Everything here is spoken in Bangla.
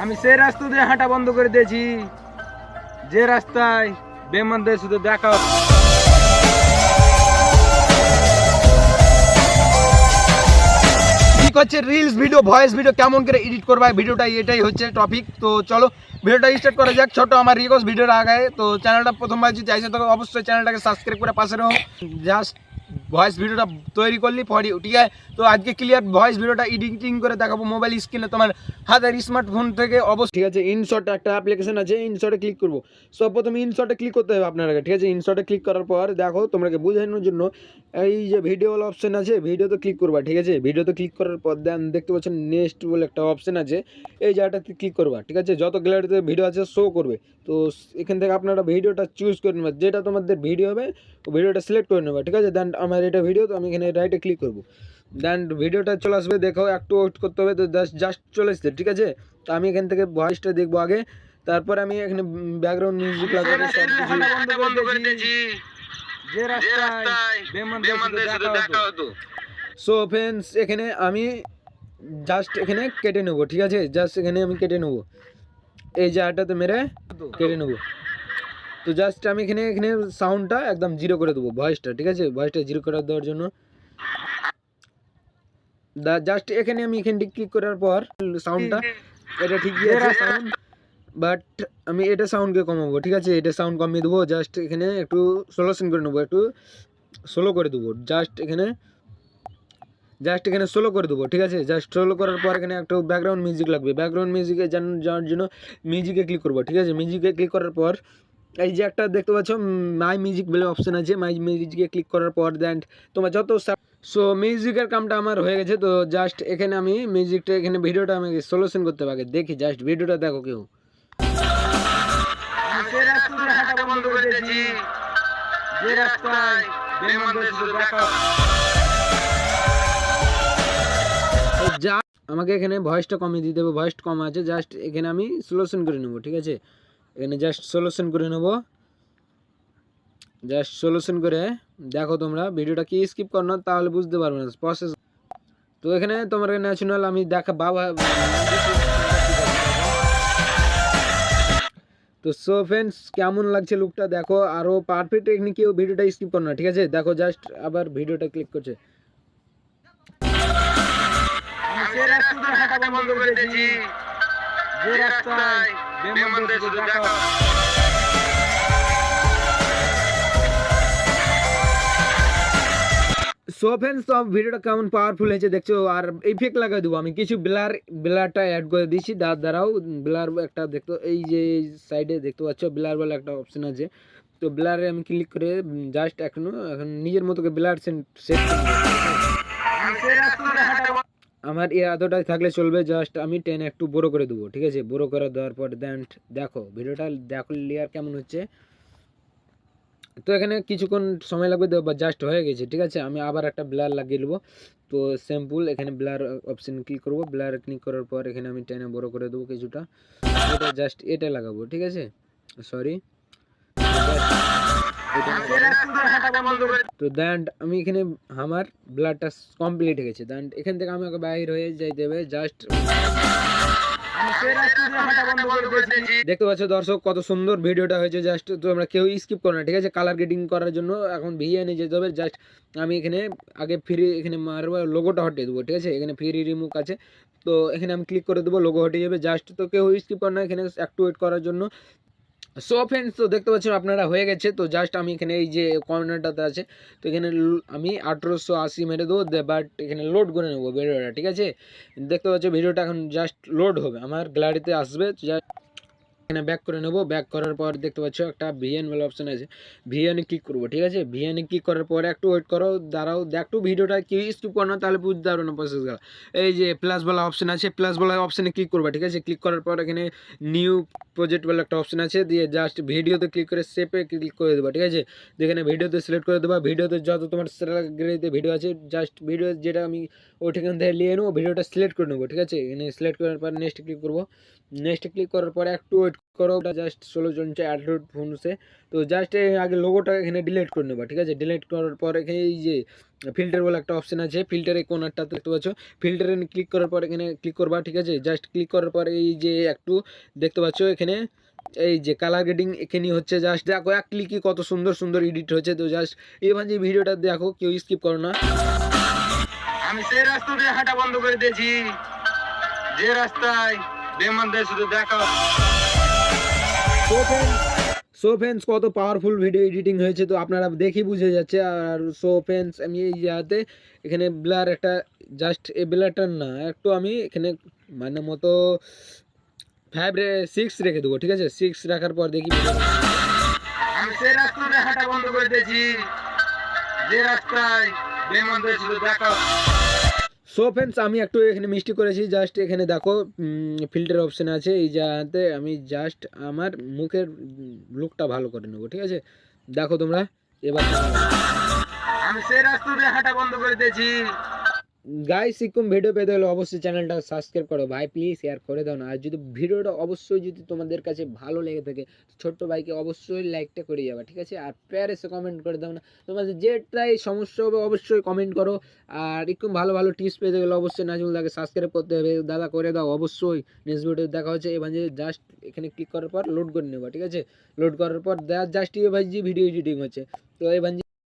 আমি সেই রাস্তা দিয়ে হাঁটা বন্ধ করে দিয়েছি যে রাস্তায় বেমানদের শুধু দেখা হচ্ছে রিলস ভিডিও ভয়েস ভিডিও কেমন করে এডিট করবা ভিডিওটা এটাই হচ্ছে টপিক। তো চলো ভিডিওটা স্টার্ট করা যাক। ছোট আমার রিকোয়েস্ট ভিডিওটা আগে তো চ্যানেলটা প্রথমবার যদি চাইছে তো অবশ্যই চ্যানেলটাকে সাবস্ক্রাইব করে পাশে রও। জাস্ট ভয়েস ভিডিওটা তৈরি করলি পরে ঠিক আছে। তো আজকে ক্লিয়ার ভয়েস ভিডিওটা এডিটিং করে দেখাবো মোবাইল স্ক্রিনে তোমার হাতের স্মার্টফোন থেকে অবশ্যই। ঠিক আছে, ইনশট একটা অ্যাপ্লিকেশন আছে, ইনশটে ক্লিক করবো। সব প্রথমে ইনশটে ক্লিক করতে হবে আপনারা, ঠিক আছে। ইনশটে ক্লিক করার পর দেখো তোমাকে বোঝানোর জন্য এই যে ভিডিও অপশন আছে, ভিডিওতে ক্লিক করবা, ঠিক আছে। ভিডিওতে ক্লিক করার পর দেন দেখতে পাচ্ছেন নেক্সট বলে একটা অপশন আছে, এই জায়গাটাতে ক্লিক করবা, ঠিক আছে। যত গ্যালারিতে ভিডিও আছে শো করবে। তো এখান থেকে আপনারা ভিডিওটা চুজ করে নেবেন, যেটা তোমাদের ভিডিও হবে ভিডিওটা সিলেক্ট করে নেবা, ঠিক আছে। দেন আমার এটা ভিডিও, তো আমি এখানে রাইটে ক্লিক করবো। দেন ভিডিওটা চলে আসবে, দেখো একটু ওয়েট করতে হবে। তো জাস্ট চলে আসছে, ঠিক আছে। তো আমি এখান থেকে ভয়েসটা দেখবো আগে, তারপর আমি এখানে ব্যাকগ্রাউন্ড মিউজিক লাগাবো, সব কিছু বন্ধ করে দিয়েছি যে রাস্তায় বেমানদের সাথে দেখা হতো। সো ফ্রেন্ডস এখানে আমি জাস্ট এখানে কেটে নেবো, ঠিক আছে। জাস্ট এখানে আমি কেটে নেবো, এই জায়গাটাতে মেরে কেটে নেবো। তো জাস্ট আমি এখানে সাউন্ডটা একদম জিরো করে দেবো, ভয়েসটা, ঠিক আছে। ভয়েসটা জিরো করে দেওয়ার জন্য জাস্ট এখানে আমি এখানটি ক্লিক করার পর সাউন্ডটা এটা ঠিকই আছে সাউন্ড, বাট আমি এটা সাউন্ডকে কমাবো, ঠিক আছে। এটা সাউন্ড কমিয়ে দেবো, জাস্ট এখানে একটু সোলোশন করে নেবো, একটু স্লো করে দেবো। জাস্ট এখানে স্লো করে দেবো, ঠিক আছে। জাস্ট স্লো করার পর এখানে একটু ব্যাকগ্রাউন্ড মিউজিক লাগবে। ব্যাকগ্রাউন্ড মিউজিকে যাওয়ার জন্য মিউজিকে ক্লিক করবো, ঠিক আছে। মিউজিকে ক্লিক করার পর এই যে একটা দেখতে পাচ্ছ মাই মিউজিক বলে অপশান আছে, মাই মিউজিকে ক্লিক করার পর দেন তোমার যত সো মিউজিকের কামটা আমার হয়ে গেছে। তো জাস্ট এখানে আমি মিউজিকটা এখানে ভিডিওটা আমি সলিউশন করতে পারি, দেখি জাস্ট ভিডিওটা দেখো কেউ। যা আমাকে এখানে ভয়েসটা কমিয়ে দিতে হবে, ভয়েসটা কম আছে, জাস্ট এখানে আমি সলিউশন করে নেবো, ঠিক আছে। এখানে জাস্ট সলিউশন করে নেবো, জাস্ট সলিউশন করে দেখো তোমরা ভিডিওটা কি স্কিপ করো না তাহলে বুঝতে পারবে না প্রসেস। তো এখানে তোমার ন্যাশনাল আমি দেখা বাবা। তো সো ফ্রেন্ডস কেমন লাগছে লুকটা দেখো, আরও পারফেক্ট টেকনিকেও ভিডিওটা স্কিপ করো না, ঠিক আছে। দেখো জাস্ট আবার ভিডিওটা ক্লিক করছে। সো ফ্রেন্ডস তো ভিডিওটা কেমন পাওয়ারফুল হয়েছে দেখছো। আর ইফেক্ট লাগাই দেবো আমি কিছু, ব্লারটা অ্যাড করে দিচ্ছি, দ্বারাও ব্লার একটা দেখতো এই যে সাইডে দেখতে পাচ্ছ ব্লার বলে একটা অপশন আছে। তো ব্লারে আমি ক্লিক করে জাস্ট এখন নিজের মতো ব্লার সেট আমার এতটাই থাকলে চলবে। জাস্ট আমি টেনে একটু বড়ো করে দেবো, ঠিক আছে। বড়ো করে দেওয়ার পর দেন দেখো ভিডিওটা দেখো লেয়ার কেমন হচ্ছে। তো এখানে কিছুক্ষণ সময় লাগবে, জাস্ট হয়ে গেছে, ঠিক আছে। আমি আবার একটা ব্লার লাগিয়ে নেবো। তো সিম্পল এখানে ব্লার অপশন ক্লিক করবো, ব্লার ক্লিক করার পর এখানে আমি টেনে বড় করে দেবো কিছুটা, এটা জাস্ট এটা লাগাবো, ঠিক আছে। সরি, তো দেন আমি এখানে আমার ব্লারটা কমপ্লিট হয়ে গেছে। দেন এখান থেকে আমাকে বাইরে হয়ে যাইতে হবে, জাস্ট দেখতে পাচ্ছ দর্শক কত সুন্দর ভিডিওটা হয়েছে। জাস্ট তো আমরা কেউ স্কিপ করো না, ঠিক আছে। কালার গ্রেডিং করার জন্য এখন ভিএনে যেতে হবে। জাস্ট আমি এখানে আগে ফ্রি এখানে মারবো, লোগোটা হটিয়ে দেবো, ঠিক আছে। এখানে ফ্রি রিমুভ আছে, তো এখানে আমি ক্লিক করে দেবো, লোগো হটিয়ে যাবে। জাস্ট তো কেউ স্কিপ করো না, এখানে একটু ওয়েট করার জন্য। সো ফ্রেন্ডস তো দেখতে পাচ্ছেন আপনারা হয়ে গেছে। তো জাস্ট আমি এখানে এই যে কর্নারটাতে আছে, তো এখানে আমি 1880 মেরে দেবো, বাট এখানে লোড করে নেবো ভিডিওটা, ঠিক আছে। দেখতে পাচ্ছ ভিডিওটা এখন জাস্ট লোড হবে, আমার গ্যালারিতে আসবে। জাস্ট এখানে ব্যাক করে নেবো, ব্যাক করার পর দেখতে পাচ্ছ একটা ভিএন বলে অপশন আছে, ভিএনে ক্লিক করবো, ঠিক আছে। ভিএনে ক্লিক করার পর একটু ওয়েট করো, দাঁড়াও, একটু ভিডিওটা কি স্কিপ করো না তাহলে বুঝতে পারবে না প্রসেসগুলো। এই যে প্লাস বলা অপশন আছে, প্লাস বলা অপশানে ক্লিক করবা, ঠিক আছে। ক্লিক করার পর এখানে নিউ প্রজেক্ট বলে একটা অপশন আছে, দিয়ে জাস্ট ভিডিওতে ক্লিক করে সেপে ক্লিক করে দেবা, ঠিক আছে। এখানে ভিডিওতে সিলেক্ট করে দেবা, ভিডিওতে যত তোমার গ্যালারিতে ভিডিও আছে জাস্ট ভিডিও যেটা আমি ওইখান থেকে নিয়ে নেবো, ভিডিওটা সিলেক্ট করে নেবো, ঠিক আছে। এখানে সিলেক্ট করার পর নেক্সট ক্লিক করবো, নেক্সট ক্লিক করার পর একটু ওয়েট করো, ওটা জাস্ট 16 চলছে অ্যান্ড্রয়েড ফোনসে। তো জাস্ট আগে লোগোটা এখানে ডিলিট করে নেবা, ঠিক আছে। ডিলিট করার পর এখানে এই যে ফিল্টার বলে একটা অপশন আছে, ফিল্টারের কোনারটা দেখতে পাচ্ছ, ফিল্টারে ক্লিক করার পর এখানে ক্লিক করবা, ঠিক আছে। জাস্ট ক্লিক করার পর এই যে একটু দেখতে পাচ্ছ এখানে এই যে কালার গ্রেডিং এখানে হচ্ছে, জাস্ট দেখো এক ক্লিকই কত সুন্দর সুন্দর এডিট হয়েছে। তো জাস্ট এবার যে ভিডিওটা দেখো, কেউ স্কিপ করো না। আমি সেই রাস্তা দিয়ে হাঁটা বন্ধ করে দিয়েছি, যে রাস্তায় বেমানদের শুধু দেখা। সো ফ্রেন্ডস কত পাওয়ারফুল ভিডিও এডিটিং হয়েছে, তো আপনারা দেখি বুঝে যাচ্ছে। আর সো ফ্রেন্ডস আমি এই জায়গাতে এখানে ব্লার একটা জাস্ট এই ব্লারটা না একটু আমি এখানে মানে মতো 6 রেখে দেবো, ঠিক আছে। 6 রাখার পর দেখি আমি সেই রাস্তায় হাঁটা বন্ধ করে দিয়েছি, যে রাস্তায় বেমানদের শুধু দেখা। সো ফ্রেন্ডস আমি একটু এখানে মিষ্টি করেছি, জাস্ট এখানে দেখো ফিল্টার অপশন আছে, এই জায়গাতে আমি জাস্ট আমার মুখের লুকটা ভালো করে নেবো, ঠিক আছে। দেখো তোমরা এবার আমি সেই রাস্তা দিয়ে হাঁটা বন্ধ করে দিয়েছি। গাইস এরকম ভিডিও পেতে হলে অবশ্যই চ্যানেলটা সাবস্ক্রাইব করো ভাই, প্লিজ শেয়ার করে দাও না। আর যদি ভিডিওটা অবশ্যই যদি তোমাদের কাছে ভালো লেগে থাকে, ছোট্ট ভাইকে অবশ্যই লাইকটা করে যাবে, ঠিক আছে। আর প্যারেসে কমেন্ট করে দাও না, তোমাদের যেটাই সমস্যা হবে অবশ্যই কমেন্ট করো। আর এরকম ভালো ভালো টিপস পেতে গেলে অবশ্যই নাজমুলদাকে সাবস্ক্রাইব করতে হবে, দাদা করে দাও অবশ্যই। নেক্সট ভিডিও দেখা হচ্ছে। এবার যে জাস্ট এখানে ক্লিক করার পর লোড করে নেবা, ঠিক আছে। লোড করার পর জাস্ট ভাই যে ভিডিও এডিটিং হচ্ছে, তো এবার